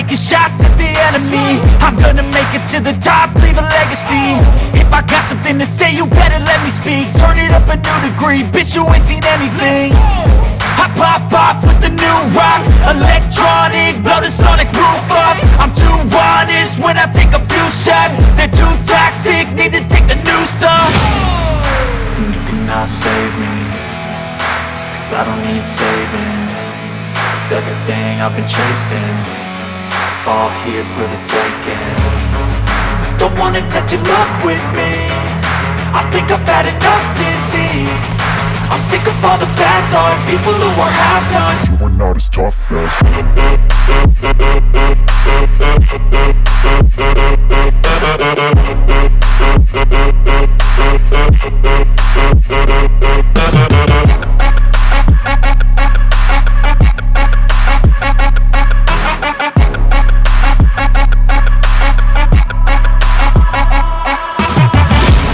taking shots at the enemy. I'm gonna make it to the top, leave a legacy. If I got something to say, you better let me speak. Turn it up a new degree, bitch, you ain't seen anything. I pop off with the new rock, electronic, blow the sonic roof up. I'm too honest when I take a few shots. They're too toxic, need to take the noose off. And you cannot save me, cause I don't need saving. It's everything I've been chasing, all here for the taking. Don't wanna test your luck with me, I think I've had enough disease. I'm sick of all the bad thoughts, people who are half-nots. You are not as tough as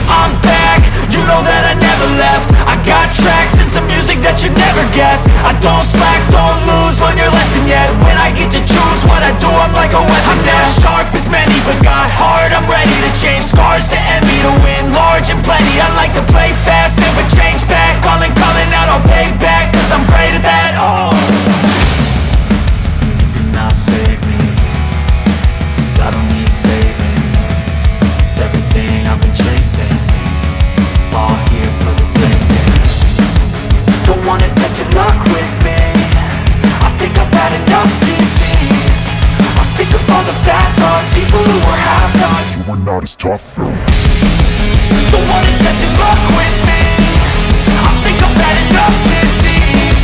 I'm back, you know that I never left. I got tracks and some music that you never guessed. I don't slack, don't lose, learn your lesson yet. When I get to choose what I do, I'm like a weapon. I'm not sharp as many, but got heart. I'm ready to change scars to envy, to win large and plenty. I like to play fast, never change back. Calling out, I'll pay back, cause I'm great at that. Oh, you cannot save me, cause I don't need saving. It's everything I've been chasing, all here for the taking. Don't wanna test your luck with me, I think I've had enough disease. I'm sick of all the bad thoughts, people who are half-nots. you are not as tough though. Don't wanna test your luck with me, I think I've had enough disease.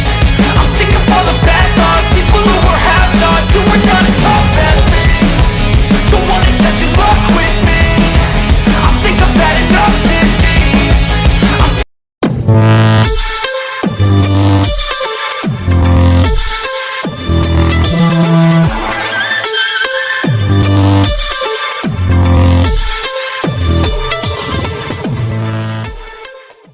I'm sick of all the bad thoughts, people who are half-nots, who are not as tough.